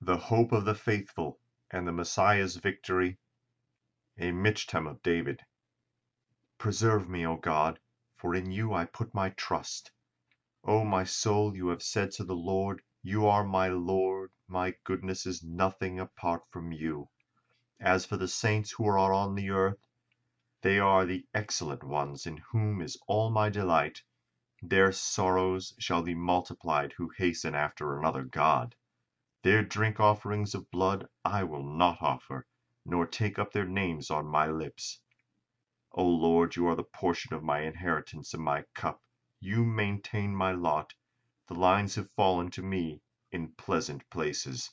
the hope of the faithful, and the Messiah's victory, a Michtam of David. Preserve me, O God, for in you I put my trust. O my soul, you have said to the Lord, you are my Lord, my goodness is nothing apart from you. As for the saints who are on the earth, they are the excellent ones, in whom is all my delight. Their sorrows shall be multiplied who hasten after another God. Their drink offerings of blood I will not offer, nor take up their names on my lips. O Lord, you are the portion of my inheritance and my cup. You maintain my lot. The lines have fallen to me in pleasant places.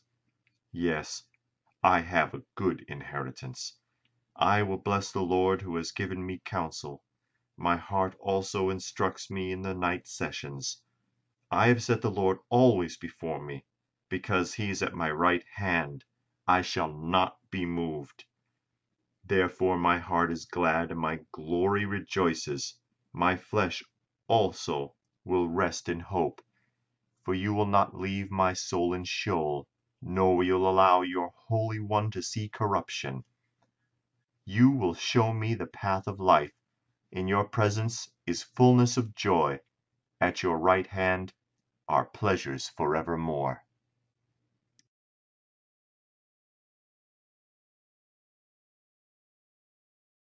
Yes, I have a good inheritance. I will bless the Lord who has given me counsel. My heart also instructs me in the night sessions. I have set the Lord always before me. Because he is at my right hand, I shall not be moved. Therefore my heart is glad, and my glory rejoices. My flesh also will rest in hope. For you will not leave my soul in Sheol, nor will you allow your Holy One to see corruption. You will show me the path of life. In your presence is fullness of joy. At your right hand are pleasures forevermore.